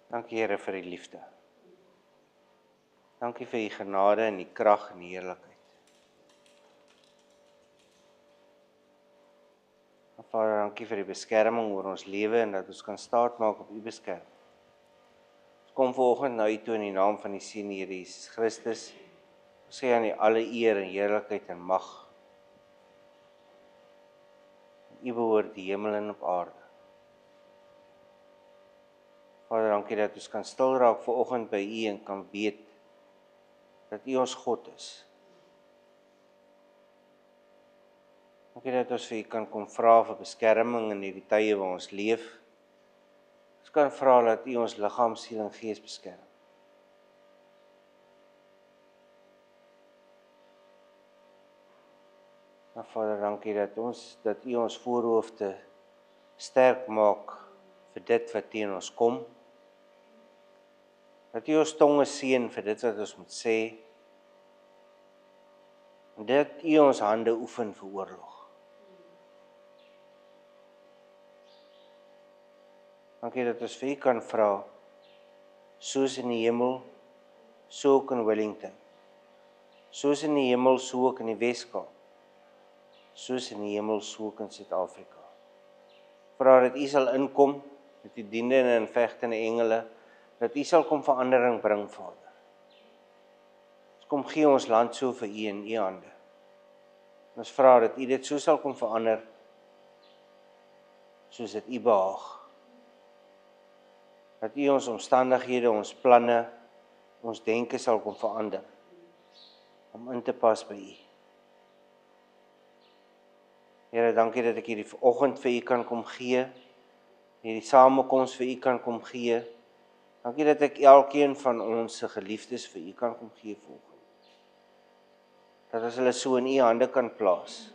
Dankie Here vir die liefde. Dankie vir die genade en die krag en die heerlikheid. Vader, dankie vir die beskerming oor ons lewe en dat ons kan staatmaak op U beskerming. Ons kom vanoggend na U toe in die naam van die Seun Here Jesus Christus. Ons sê aan U alle eer en heerlikheid en mag. U behoort die hemel en op aarde. Vader, dankie dat ons kan stil raak vanoggend by U en kan weet dat U ons God is. Dankie dat ons vir U kan kom vra vir beskerming in hierdie tye waar ons leef. Ons kan vra dat U ons liggaam, siel en gees beskerm. Nou Vader, dankie dat U ons voorhoofde sterk maak vir dit wat teen ons kom. Dat U ons tonge seën vir dit wat ons moet sê. En dat U ons hande oefen vir oorlog. Dankie dat ons vir U kan vra, soos in die hemel, so ook in Wellington. Soos in die hemel, so ook in die Weskaap. Soos in die hemel, so ook in Suid-Afrika. Vra dat U sal inkom met die dienende en vegtende engele, dat U sal kom verandering bring, Vader. Ons kom gee ons land so vir U in U hande. Ons vra dat U dit so sal kom verander, soos dit U behaag. Dat U ons omstandighede, ons planne, ons denke sal kom verander, om in te pas by U. Here, dankie dat ek hierdie vanoggend vir U kan kom gee, hierdie samekoms vir U kan kom gee. Dankie dat ek elkeen van ons se geliefdes vir U kan kom gee vanoggend. Dat ons hulle so in U hande kan plaas.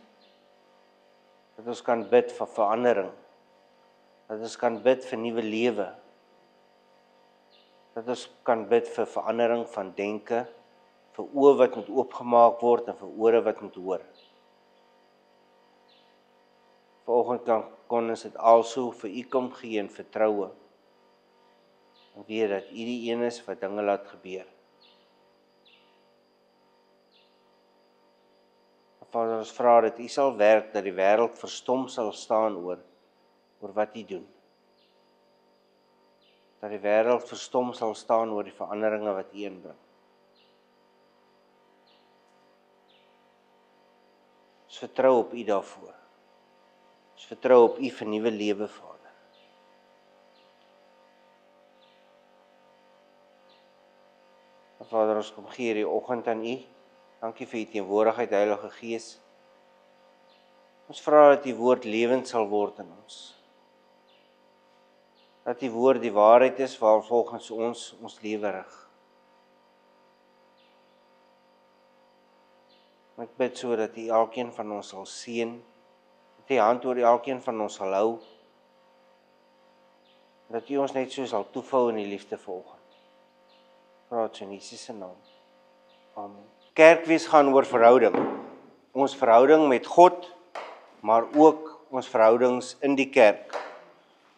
Dat ons kan bid vir verandering. Dat ons kan bid vir nuwe lewe. Dat ons kan bid vir verandering van denke, vir oë wat moet oopgemaak word en vir ore wat moet hoor. Vanoggend kon ons dit also vir U kom gee in vertroue. En weet dat U die een is wat dinge laat gebeur. Vader, ons vra dat U sal werk, dat die wêreld verstom sal staan oor wat U doen. Dat die wêreld verstom sal staan oor die veranderinge wat U inbring. Ons vertrou op U daarvoor. Ons vertrou op U vir nuwe lewe, Vader. Vader, ons kom gee hierdie oggend aan U. Dankie vir U teenwoordigheid, Heilige Gees. Ons vra dat U woord lewend sal word in ons. Dat U woord die waarheid is waarvolgens ons lewe rig. Ek bid so dat U elkeen van ons sal seën, dat U hand oor elkeen van ons sal hou, dat U ons net so sal toevou in die liefde vanoggend. Praat in Jesus se naam. Amen. Kerkwees gaan oor verhouding. Ons verhouding met God, maar ook ons verhoudings in die kerk.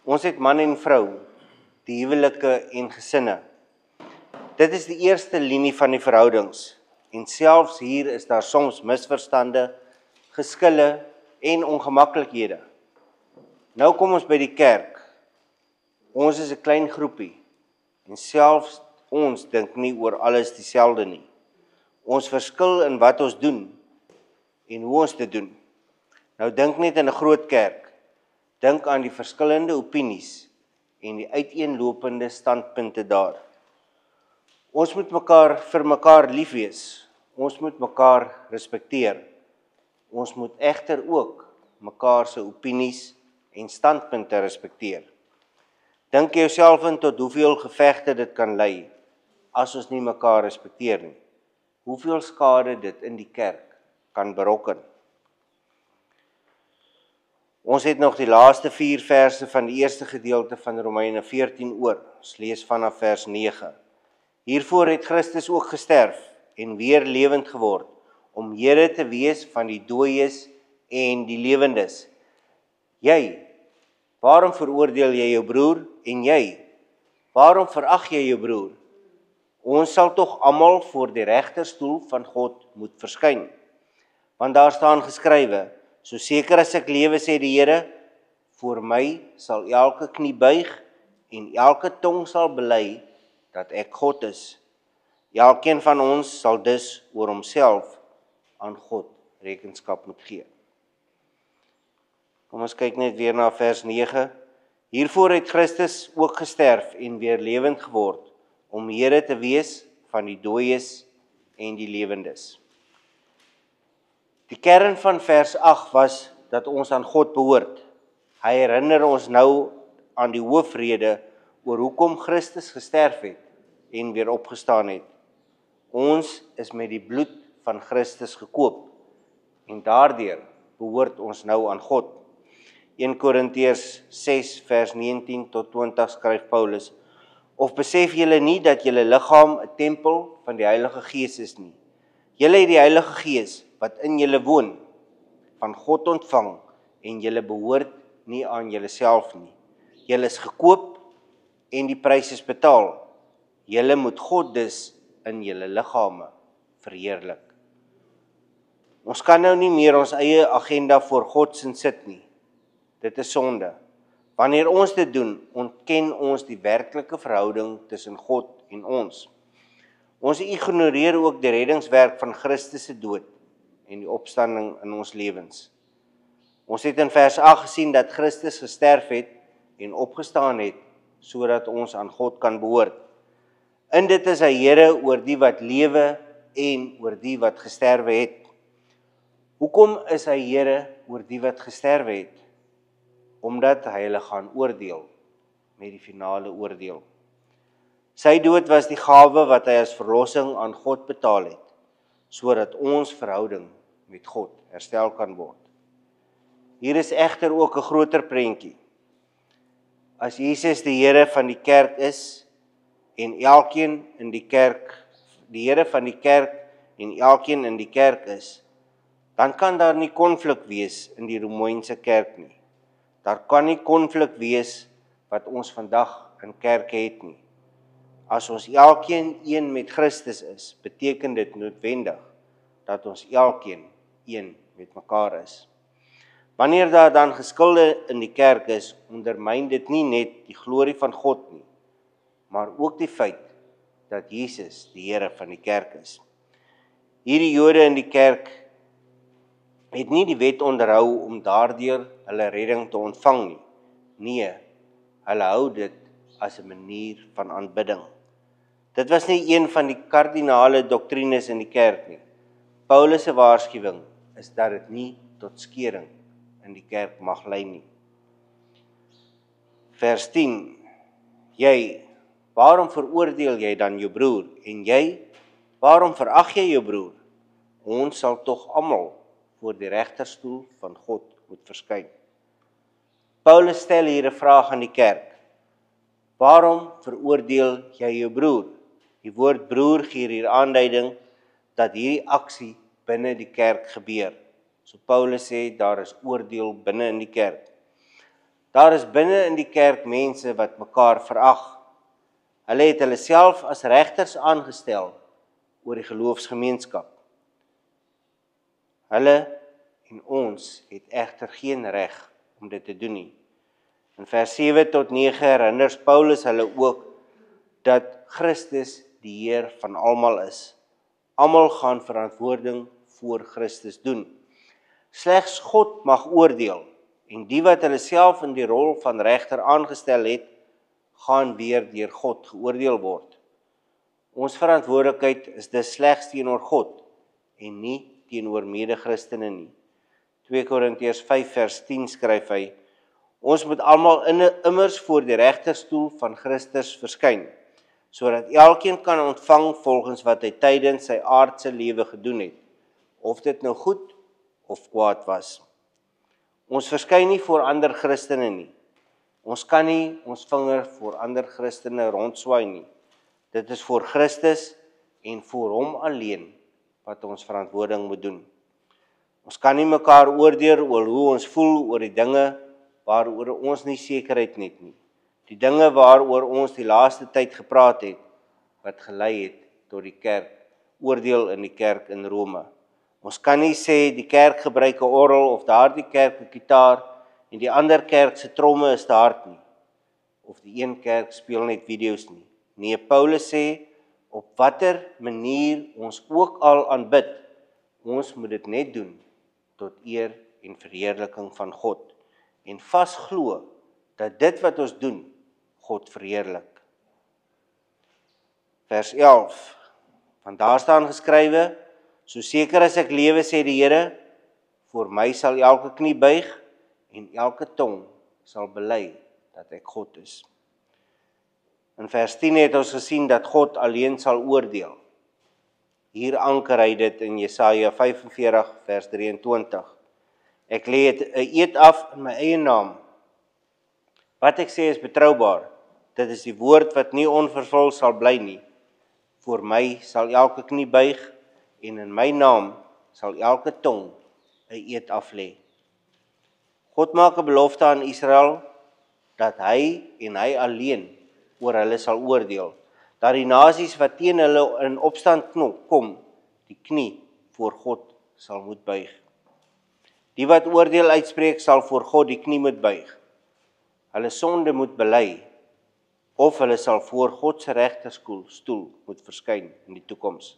Ons het man en vrou, die huwelike en gesinne. Dit is die eerste linie van die verhoudings. En selfs hier is daar soms misverstande, geskille en ongemaklikhede. Nou kom ons by die kerk. Ons is 'n klein groepie. En selfs ons dink nie oor alles dieselfde nie. Ons verskil in wat ons doen en hoe ons dit doen. Nou dink net in 'n groot kerk. Dink aan die verskillende opinies en die uiteenlopende standpunte daar. Ons moet vir mekaar lief wees. Ons moet mekaar respekteer. Ons moet egter ook mekaar se opinies en standpunte respekteer. Dink jouself in tot hoeveel gevegte dit kan lei as ons nie mekaar respekteer nie. Hoeveel skade dit in die kerk kan berokken. Ons het nog die laaste 4 verse van die eerste gedeelte van Romeine 14 oor. Ons lees vanaf vers 9. Hiervoor het Christus ook gesterf en weer lewend geword, om Here te wees van die dooies en die lewendes. Jy, waarom veroordeel jy jou broer en jy? waarom verag jy jou broer? Ons sal tog almal voor die regterstoel van God moet verskyn. Want daar staan geskrywe, so seker as ek lewe, sê die Here, voor my sal elke knie buig en elke tong sal bely dat ek God is. Elkeen van ons sal dus oor homself aan God rekenskap moet gee. Kom ons kyk net weer na vers 9. Hiervoor het Christus ook gesterf en weer lewend geword, om Here te wees van die dooies en die lewendes. Die kern van vers 8 was dat ons aan God behoort. Hy herinner ons nou aan die hoofrede oor hoekom Christus gesterf het en weer opgestaan het. Ons is met die bloed van Christus gekoop en daardeur behoort ons nou aan God. 1 Korintiërs 6 vers 19 tot 20 skryf Paulus, of besef julle nie dat julle liggaam 'n tempel van die Heilige Gees is nie? Julle het die Heilige Gees wat in julle woon, van God ontvang en julle behoort nie aan julleself nie. Julle is gekoop en die prys is betaal. Julle moet God dus in julle liggame verheerlik. Ons kan nou nie meer ons eie agenda voor God sit nie. Dit is sonde. Wanneer ons dit doen, ontken ons die werklike verhouding tussen God en ons. Ons ignoreer ook die reddingswerk van Christus se dood en die opstanding in ons lewens. Ons het in vers 8 gesien dat Christus gesterf het en opgestaan het, sodat ons aan God kan behoort. In dit is hy Here oor die wat lewe en oor die wat gesterwe het. Hoekom is hy Here oor die wat gesterwe het? Omdat hy hulle gaan oordeel met die finale oordeel. Sy dood was die gawe wat hy as verlossing aan God betaal het, sodat ons verhouding met God herstel kan word. Hier is egter ook 'n groter prentjie. As Jesus die Here van die kerk is en elkeen in die kerk, die Here van die kerk en elkeen in die kerk is, dan kan daar nie konflik wees in die Romeinse kerk nie. Daar kan nie konflik wees wat ons vandag in kerke het nie. As ons elkeen een met Christus is, beteken dit noodwendig dat ons elkeen een met mekaar is. Wanneer daar dan geskilde in die kerk is, ondermyn dit nie net die glorie van God nie, maar ook die feit dat Jesus die Here van die kerk is. Hierdie Jode in die kerk het nie die wet onderhou om daardeur hulle redding te ontvang nie. Nee, hulle hou dit as 'n manier van aanbidding. Dit was nie een van die kardinale doktrines in die kerk nie. Paulus se waarskuwing is dat dit nie tot skering in die kerk mag lei nie. Vers 10. Jy, waarom veroordeel jy dan jou broer? En jy, waarom verag jy jou broer? Ons sal tog almal voor die regterstoel van God moet verskyn. Paulus stel hier 'n vraag aan die kerk. Waarom veroordeel jy jou broer? Die woord broer gee hier aanduiding dat hierdie aksie binne die kerk gebeur. So Paulus sê daar is oordeel binne in die kerk. Daar is binne in die kerk mense wat mekaar verag. Hulle het hulle self as regters aangestel oor die geloofsgemeenskap. Hulle en ons het egter geen reg om dit te doen nie. In vers 7 tot 9 herinner Paulus hulle ook dat Christus die Heer van almal is. Almal gaan verantwoording voor Christus doen. Slegs God mag oordeel en die wat hulle self in die rol van regter aangestel het, gaan weer deur God geoordeel word. Ons verantwoordelikheid is dus slegs teenoor God en nie teenoor mede-Christene nie. 2 Korintiërs 5 vers 10 skryf hy, ons moet almal immers voor die regterstoel van Christus verskyn, sodat elkeen kan ontvang volgens wat hy tydens sy aardse lewe gedoen het, of dit nou goed of kwaad was. Ons verskyn nie voor ander Christene nie. Ons kan nie ons vinger voor ander Christene rondswaai nie. Dit is voor Christus en voor hom alleen wat ons verantwoording moet doen. Ons kan nie mekaar oordeel oor hoe ons voel oor die dinge waaroor ons nie sekerheid het nie. Die dinge waaroor ons die laaste tyd gepraat het, wat gelei het tot die kerk, oordeel in die kerk in Rome. Ons kan nie sê die kerk gebruik 'n orgel of daardie kerk 'n gitaar en die ander kerk se tromme is te hard nie. Of die een kerk speel net video's nie. Nee, Paulus sê op watter manier ons ook al aanbid, ons moet dit net doen tot eer en verheerliking van God en vasglo dat dit wat ons doen God verheerlik. Vers 11. Want daar staan geskrywe: so seker as ek lewe, sê die Here, voor my sal elke knie buig en elke tong sal bely dat ek God is. In vers 10 het ons gesien dat God alleen sal oordeel. Hier anker hy dit in Jesaja 45 vers 23. Ek lê 'n eed af in my eie naam. Wat ek sê is betroubaar. Dit is die woord wat nie onvervul sal bly nie. Voor my sal elke knie buig en in my naam sal elke tong 'n eed aflê. God maak 'n belofte aan Israel dat hy en hy alleen oor hulle sal oordeel. Dat die nasies wat teen hulle in opstand kom, die knie voor God sal moet buig. Die wat oordeel uitspreek sal voor God die knie moet buig. Hulle sonde moet bely, of hulle sal voor God se regterstoel moet verskyn in die toekoms.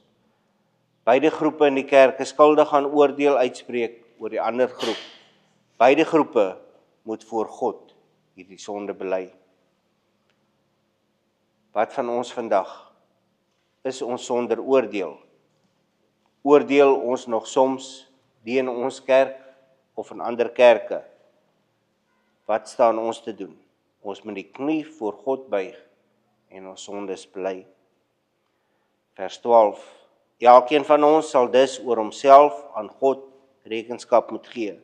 Beide groepe in die kerk is skuldig aan oordeel uitspreek oor die ander groep. Beide groepe moet voor God hierdie sonde bely. Wat van ons vandag? Is ons sonder oordeel? Oordeel ons nog soms die in ons kerk of in ander kerke? Wat staan ons te doen? Ons moet die knie voor God buig en ons sondes bely. Vers 12. Elkeen van ons sal dus oor homself aan God rekenskap moet gee.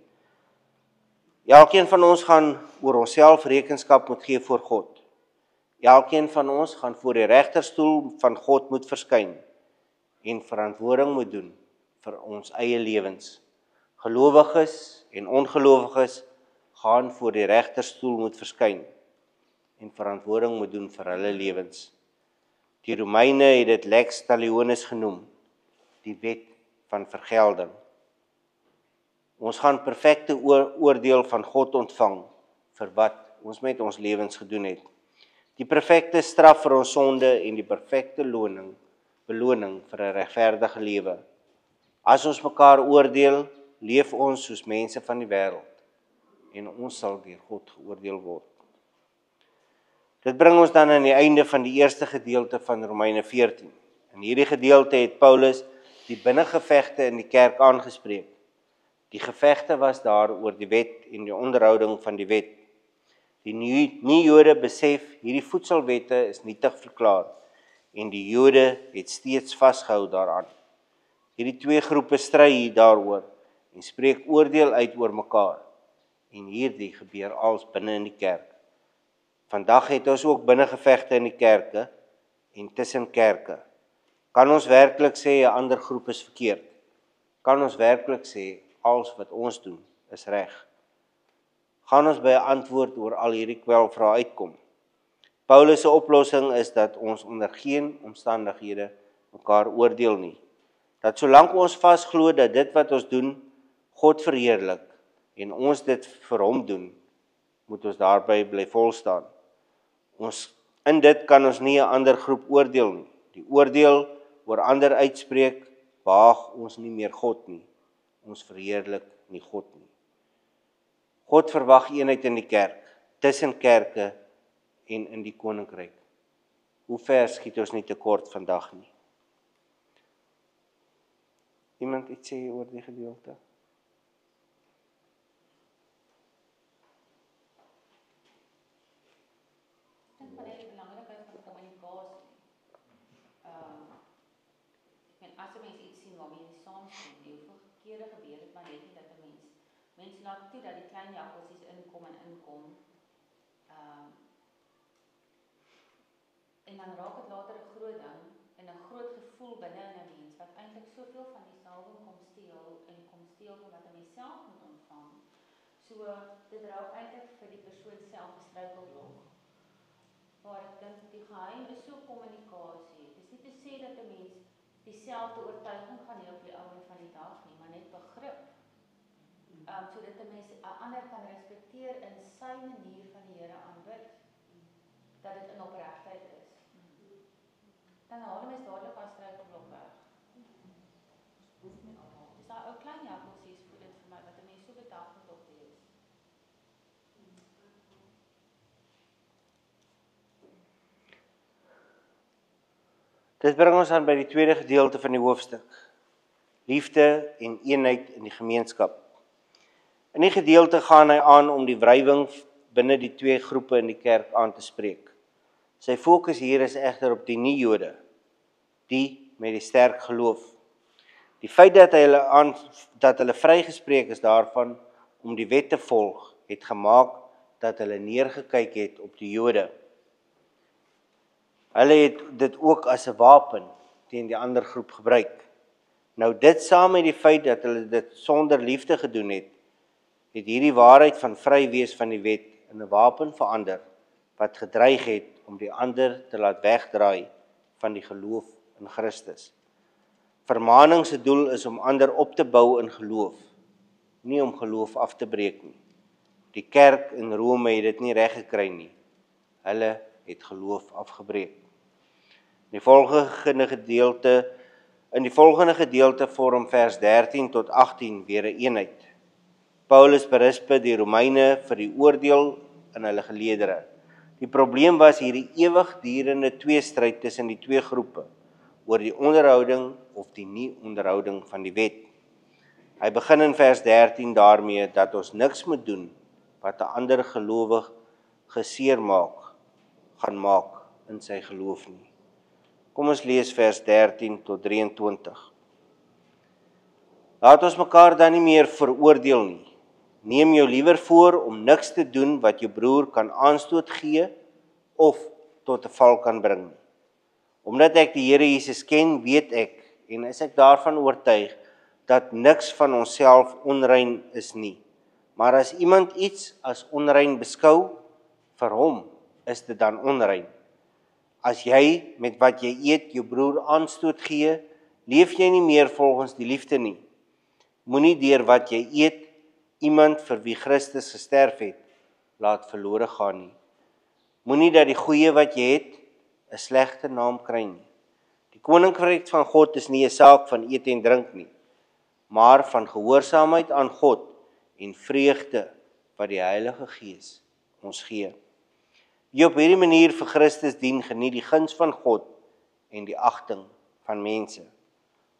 Elkeen van ons gaan oor onsself rekenskap moet gee voor God. Elkeen van ons gaan voor die regterstoel van God moet verskyn en verantwoording moet doen vir ons eie lewens. Gelowiges en ongelowiges gaan voor die regterstoel moet verskyn en verantwoording moet doen vir hulle lewens. Die Romeine het dit lex talionis genoem, die wet van vergelding. Ons gaan perfekte oordeel van God ontvang vir wat ons met ons lewens gedoen het. Die perfekte straf vir ons sonde en die perfekte beloning vir 'n regverdige lewe. As ons mekaar oordeel, leef ons soos mense van die wêreld en ons sal deur God geoordeel word. Dit bring ons dan aan die einde van die eerste gedeelte van Romeine 14. In hierdie gedeelte het Paulus die binnengevegte in die kerk aangespreek. Die gevegte was daar oor die wet en die onderhouding van die wet. Die nie-Jode besef hierdie voedselwette is nietig verklaar en die Jode het steeds vasgehou daaraan. Hierdie twee groepe stry hier daaroor en spreek oordeel uit oor mekaar. En hierdie gebeur als binne in die kerk. Vandag het ons ook binnengevegte in die kerke en tussen kerke. Kan ons werklik sê 'n ander groep is verkeerd? Kan ons werklik sê alles wat ons doen is reg? Gaan ons by 'n antwoord oor al hierdie kwelvrae uitkom? Paulus se oplossing is dat ons onder geen omstandighede mekaar oordeel nie. Dat solank ons vasglo dat dit wat ons doen God verheerlik en ons dit vir hom doen, moet ons daarby bly volstaan. In dit kan ons nie 'n ander groep oordeel nie. Die oordeel oor ander uitspreek, behaag ons nie meer God nie. Ons verheerlik nie God nie. God verwag eenheid in die kerk, tussen kerke en in die koninkryk. Hoe ver skiet ons nie tekort vandag nie? Iemand iets sê oor die gedeelte? As 'n mens iets sien waarmee jy saamstem, die hoeveel kere gebeur dit maar net nie dat 'n mens laat toe dat die klein jakkalsies inkom. En dan raak dit later 'n groot ding en 'n groot gevoel binne in 'n mens wat eintlik soveel van die salwing kom steel wat 'n mens self moet ontvang. So dit raak eintlik vir die persoon self 'n struikelblok Maar ek dink die geheim is so kommunikasie. Dis nie te sê dat 'n mens dieselfde oortuiging gaan hê op die ou en van die dag nie, maar net begrip. Sodat 'n mens 'n ander kan respekteer in sy manier van die Here aanbid. Dat dit in opregtheid is. Dan haal 'n mens dadelik aan struikelblok weg. Dis daai ou klein jakkalsies voedend vir my wat 'n mens so bedag moet op wees. Dit bring ons aan by die tweede gedeelte van die hoofstuk. Liefde en eenheid in die gemeenskap. In die gedeelte gaan hy aan om die wrywing binne die twee groepe in die kerk aan te spreek. Sy fokus hier is egter op die nie-Jode, die met die sterk geloof. Die feit dat hulle vrygespreek is daarvan om die wet te volg, het gemaak dat hulle neergekyk het op die Jode. Hulle het dit ook as 'n wapen teen die ander groep gebruik. Nou dit saam met die feit dat hulle dit sonder liefde gedoen het hierdie waarheid van vry wees van die wet in 'n wapen verander, wat gedreig het om die ander te laat wegdraai van die geloof in Christus. Vermaning se doel is om ander op te bou in geloof, nie om geloof af te breek nie. Die kerk in Rome het dit nie reg gekry nie. Hulle het geloof afgebreek. In die volgende gedeelte vorm vers 13 tot 18 weer 'n eenheid. Paulus berisp die Romeine vir die oordeel in hulle geleedere. Die probleem was hierdie ewigdurende tweestryd tussen die twee groepe oor die onderhouding of die nie-onderhouding van die wet. Hy begin in vers 13 daarmee dat ons niks moet doen wat 'n ander gelowig geseer gaan maak in sy geloof nie. Kom ons lees vers 13 tot 23. Laat ons mekaar dan nie meer veroordeel nie. Neem jou liewer voor om niks te doen wat jou broer kan aanstoot gee of tot 'n val kan bring. Omdat ek die Here Jesus ken, weet ek en is ek daarvan oortuig dat niks van onsself onrein is nie. Maar as iemand iets as onrein beskou, vir hom is dit dan onrein. As jy met wat jy eet jou broer aanstoot gee, leef jy nie meer volgens die liefde nie. Moenie deur wat jy eet iemand vir wie Christus gesterf het, laat verlore gaan nie. Moenie dat die goeie wat jy het 'n slegte naam kry nie. Die koninkryk van God is nie 'n saak van eet en drink nie, maar van gehoorsaamheid aan God en vreugde wat die Heilige Gees ons gee. Wie op hierdie manier vir Christus dien, geniet die guns van God en die agting van mense.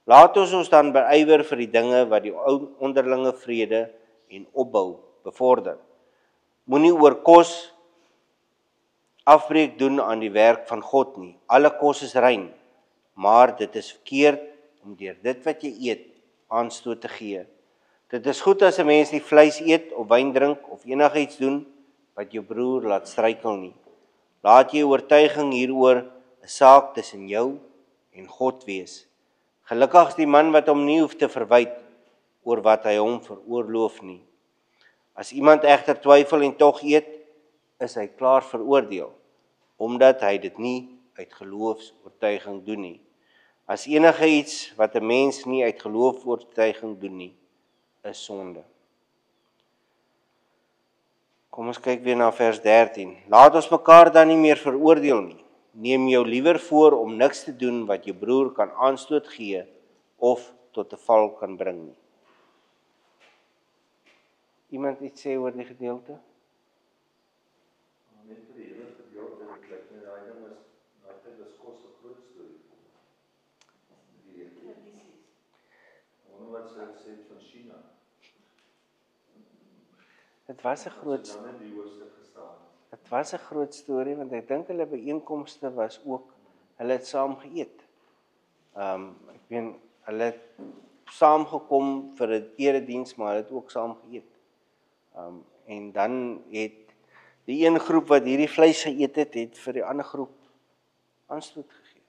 Laat ons dan beywer vir die dinge wat die onderlinge vrede en opbou bevorder. Moenie oor kos afbreek doen aan die werk van God nie. Alle kos is rein, maar dit is verkeerd om deur dit wat jy eet aanstoot te gee. Dit is goed as 'n mens nie vleis eet of wyn drink of enigiets doen wat jou broer laat struikel nie. Laat jou oortuiging hieroor 'n saak tussen jou en God wees. Gelukkig is die man wat hom nie hoef te verwyd oor wat hy hom veroorloof nie. As iemand egter twyfel en tog eet, is hy klaar veroordeel, omdat hy dit nie uit geloofsoortuiging doen nie. As enige iets wat 'n mens nie uit geloofsoortuiging doen nie, is sonde. Kom ons kyk weer na vers 13. Laat ons mekaar dan nie meer veroordeel nie. Neem jou liewer voor om niks te doen wat jou broer kan aanstoot gee of tot 'n val kan bring nie. Iemand iets sê oor die gedeelte? Net vir die hele gedeelte, ek kyk net daai ding was, daai was kos 'n groot storie. Wat sê van China? Dit was 'n groot storie, want ek dink hulle byeenkomste was ook, hulle het saam geëet. Ek weet, hulle het saamgekom vir 'n erediens, maar hulle het ook saam geëet. En dan het die een groep wat hierdie vleis geëet het, het vir die ander groep aanstoot gegee.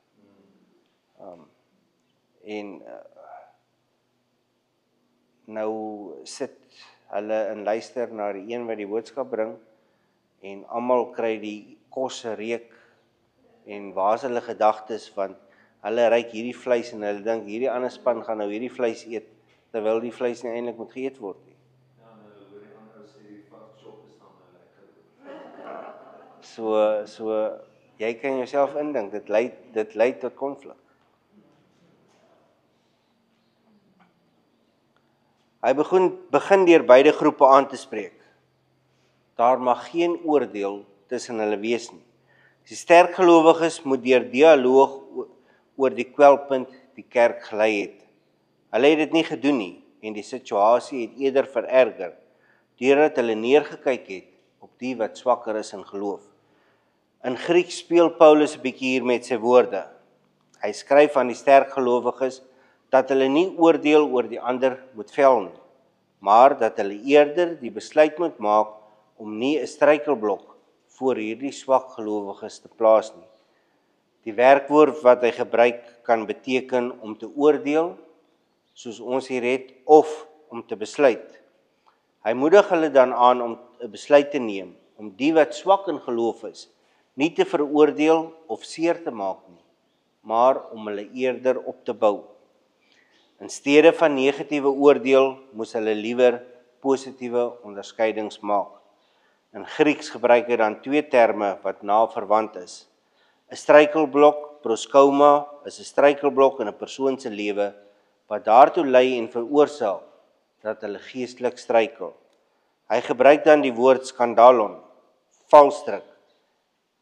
Nou sit hulle en luister na die een wat die boodskap bring, en almal kry die kos se reuk en waar is hulle gedagtes, want hulle ruik hierdie vleis en hulle dink hierdie ander span gaan nou hierdie vleis eet, terwyl die vleis nie eintlik moet geëet word nie. Ja, en hulle hoor die ander sê die varkshop is dan nou lekker. So jy kan jouself indink, dit lei tot konflik. Hy begin deur beide groepe aan te spreek. Daar mag geen oordeel tussen hulle wees nie. Die sterk gelowiges moet deur dialoog oor die kwelpunt die kerk gelei het. Hulle het dit nie gedoen nie en die situasie het eerder vererger deurdat hulle neergekyk het op die wat swakker is in geloof. In Grieks speel Paulus 'n bietjie hier met sy woorde. Hy skryf aan die sterk gelowiges dat hulle nie oordeel oor die ander moet vel nie, maar dat hulle eerder die besluit moet maak om nie 'n struikelblok voor hierdie swak gelowiges te plaas nie. Die werkwoord wat hy gebruik kan beteken om te oordeel, soos ons hier het, of om te besluit. Hy moedig hulle dan aan om 'n besluit te neem, om die wat swak in geloof is, nie te veroordeel of seer te maak nie, maar om hulle eerder op te bou. In steede van negatiewe oordeel, moes hulle liewer positiewe onderskeidings maak. In Grieks gebruik hy dan twee terme wat na verwant is. 'n Struikelblok, proskouma, is 'n struikelblok in 'n persoon se lewe wat daartoe lei en veroorsaak dat hulle geestelik struikel. Hy gebruik dan die woord skandalon, valstrik.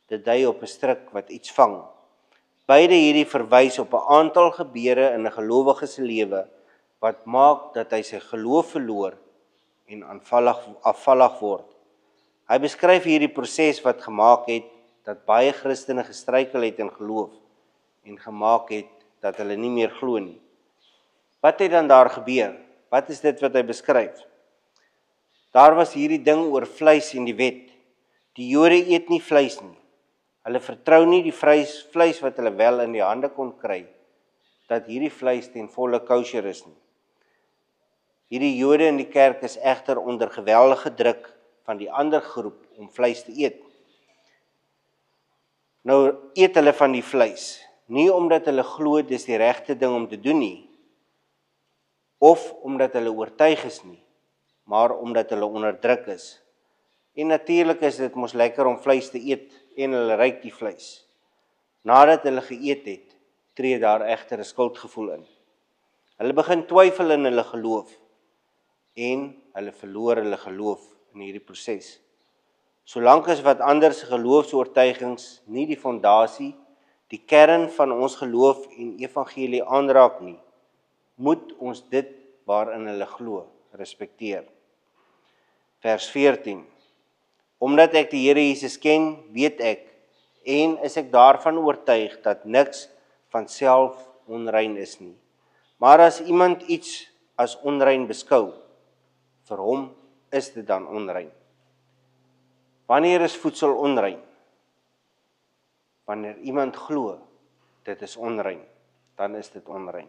Dit dui op 'n stryk wat iets vang. Beide hierdie verwys op 'n aantal gebeure in 'n gelowige se lewe wat maak dat hy sy geloof verloor en afvallig word. Hy beskryf hierdie proses wat gemaak het dat baie Christene gestruikel het in geloof en gemaak het dat hulle nie meer glo nie. Wat het dan daar gebeur? Wat is dit wat hy beskryf? Daar was hierdie ding oor vleis en die wet. Die Jode eet nie vleis nie. Hulle vertrou nie die vleis wat hulle wel in die hande kon kry, dat hierdie vleis ten volle kosher is nie. Hierdie Jode in die kerk is egter onder geweldige druk van die ander groep om vleis te eet. Nou eet hulle van die vleis, nie omdat hulle glo dis die regte ding om te doen nie, of omdat hulle oortuig is nie, maar omdat hulle onder druk is. En natuurlik is dit mos lekker om vleis te eet en hulle ruik die vleis. Nadat hulle geëet het, tree daar egter 'n skuldgevoel in. Hulle begin twyfel in hulle geloof en hulle verloor hulle geloof in hierdie proses. Solank as wat ander se geloofsoortuigings nie die fondasie, die kern van ons geloof en evangelie aanraak nie, moet ons dit waarin hulle glo respekteer. Vers 14. Omdat ek die Here Jesus ken, weet ek en is ek daarvan oortuig dat niks van self onrein is nie. Maar as iemand iets as onrein beskou, vir hom is dit dan onrein. Wanneer is voedsel onrein? Wanneer iemand glo, dit is onrein, dan is dit onrein.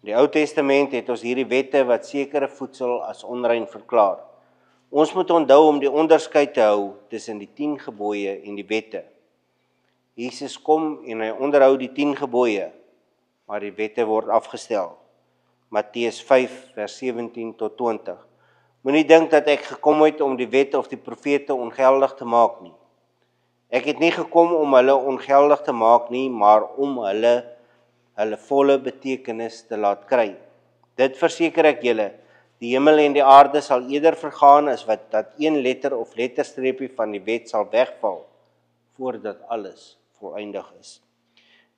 In die Ou Testament het ons hierdie wette wat sekere voedsel as onrein verklaar. Ons moet onthou om die onderskeid te hou tussen die 10 gebooie en die wette. Jesus kom en hy onderhou die 10 gebooie, maar die wette word afgestel. Matteus 5 vers 17 tot 20. Moenie dink dat ek gekom het om die wette of die profete ongeldig te maak nie. Ek het nie gekom om hulle ongeldig te maak nie, maar om hulle volle betekenis te laat kry. Dit verseker ek julle, die hemel en die aarde sal eerder vergaan as wat dat een letter of letterstreepie van die wet sal wegval, voordat alles volëindig is.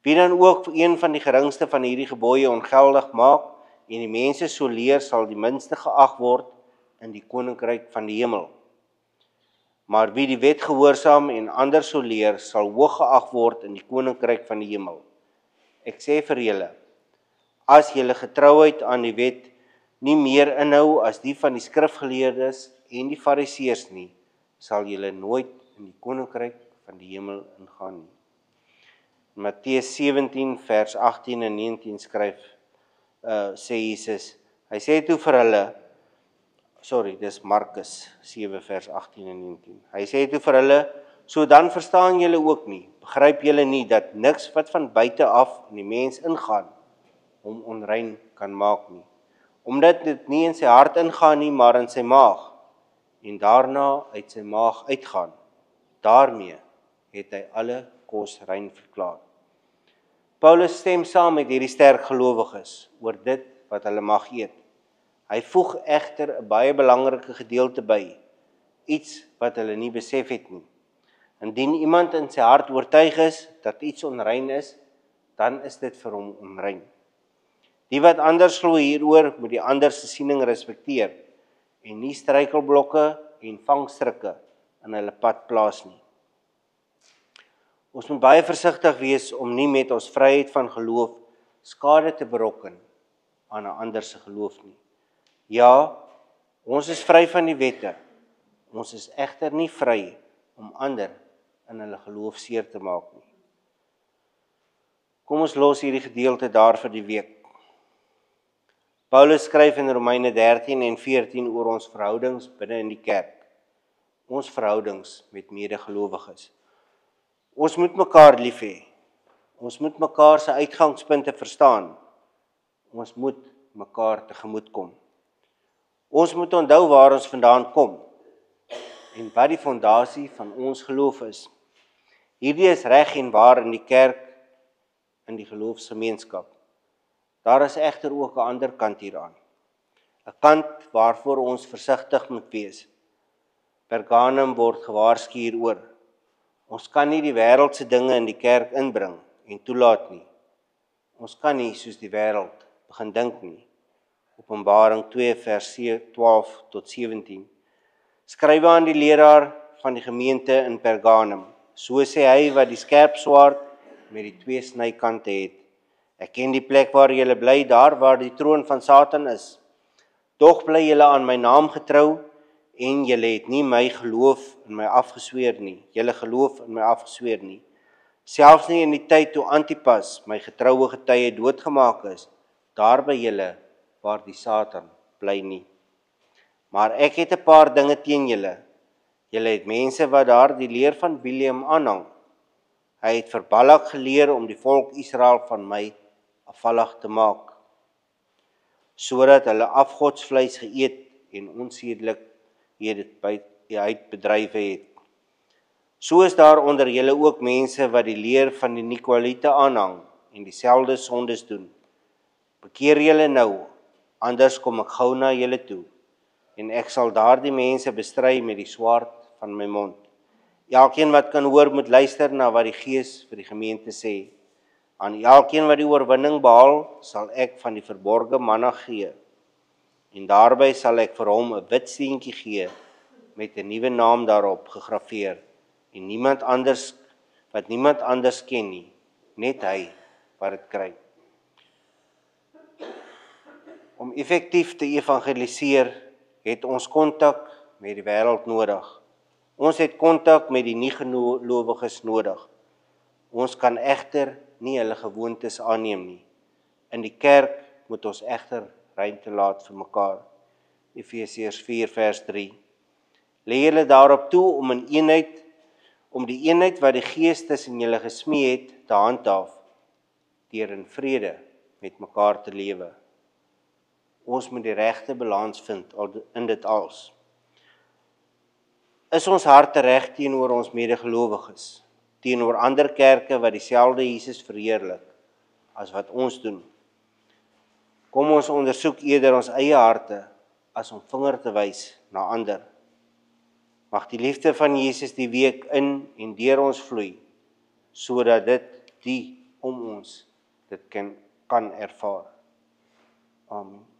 Wie dan ook een van die geringste van hierdie gebooie ongeldig maak, en die mense so leer, sal die minste geag word in die koninkryk van die hemel. Maar wie die wet gehoorsaam en ander so leer, sal hoog geag word in die koninkryk van die hemel. Ek sê vir julle, as julle getrouheid aan die wet nie meer inhou as die van die skrifgeleerdes en die fariseërs nie, sal julle nooit in die koninkryk van die hemel ingaan nie. In Matteus 17 vers 18 en 19 sê Jesus, hy sê toe vir hulle, dis Markus 7 vers 18 en 19. Hy sê toe vir hulle, So dan verstaan julle ook nie, begryp julle nie, dat niks wat van buite af in die mens ingaan, hom onrein kan maak nie. Omdat dit nie in sy hart ingaan nie, maar in sy maag, en daarna uit sy maag uitgaan. Daarmee het hy alle kos rein verklaar. Paulus stem saam met hierdie sterk gelowiges oor dit wat hulle mag eet. Hy voeg egter 'n baie belangrike gedeelte by, iets wat hulle nie besef het nie. Indien iemand in sy hart oortuig is dat iets onrein is, dan is dit vir hom onrein. Die wat anders glo hieroor, moet die ander se siening respekteer en nie struikelblokke en vangstrikke in hulle pad plaas nie. Ons moet baie versigtig wees om nie met ons vryheid van geloof skade te berokken aan 'n ander se geloof nie. Ja, ons is vry van die wette. Ons is egter nie vry om ander in hulle geloof seer te maak nie. Kom ons los hierdie gedeelte daar vir die week. Paulus skryf in Romeine 13 en 14 oor ons verhoudings binne in die kerk. Ons verhoudings met medegelowiges. Ons moet mekaar lief hê. Ons moet mekaar se uitgangspunte verstaan. Ons moet mekaar tegemoet kom. Ons moet onthou waar ons vandaan kom en wat die fondasie van ons geloof is. Hierdie is reg en waar in die kerk, in die geloofsgemeenskap. Daar is egter ook 'n ander kant hieraan. 'n Kant waarvoor ons versigtig moet wees. Pergamum word gewaarsku hieroor. Ons kan nie die wêreldse dinge in die kerk inbring en toelaat nie. Ons kan nie soos die wêreld begin dink nie. Openbaring 2 vers 12 tot 17. Skrywe aan die leraar van die gemeente in Pergamum. So sê hy wat die skerp swaard met die 2 snykante het. Ek ken die plek waar julle bly, daar waar die troon van Satan is. Tog bly julle aan my naam getrou en julle het nie my geloof in my afgesweer nie. Julle geloof in my afgesweer nie. Selfs nie in die tyd toe Antipas, my getroue getuie, doodgemaak is, daar by julle waar die Satan bly nie. Maar ek het 'n paar dinge teen julle. Julle het mense wat daar die leer van Biliam aanhang. Hy het vir Balak geleer om die volk Israel van my afvallig te maak, sodat hulle afgodsvleis geëet en onsedelikheid bedrywe het. So is daar onder julle ook mense wat die leer van die Nikolaïte aanhang en dieselfde sondes doen. Bekeer julle nou, anders kom ek gou na julle toe, en ek sal daardie mense bestry met die swaard van my mond. Elkeen wat kan hoor, moet luister na wat die Gees vir die gemeente sê. Aan elkeen wat die oorwinning behaal, sal ek van die verborgde manna gee. En daarby sal ek vir hom 'n wit steentjie gee met 'n nuwe naam daarop gegraveer. En niemand anders ken nie, net hy wat dit kry. Om effektief te evangeliseer, het ons kontak met die wêreld nodig. Ons het kontak met die nie-gelowiges nodig. Ons kan egter nie hulle gewoontes aanneem nie. In die kerk moet ons egter ruimte laat vir mekaar. Efesiërs 4 vers 3. Lê julle daarop toe om die eenheid wat die Gees tussen julle gesmee het te handhaaf, deur in vrede met mekaar te lewe. Ons moet die regte balans vind in dit alles. Is ons harte reg teenoor ons medegelowiges, teenoor ander kerke wat dieselfde Jesus verheerlik as wat ons doen? Kom ons ondersoek eerder ons eie harte as om vinger te wys na ander. Mag die liefde van Jesus die week in en deur ons vloei, sodat dit die om ons dit kan ervaar. Amen.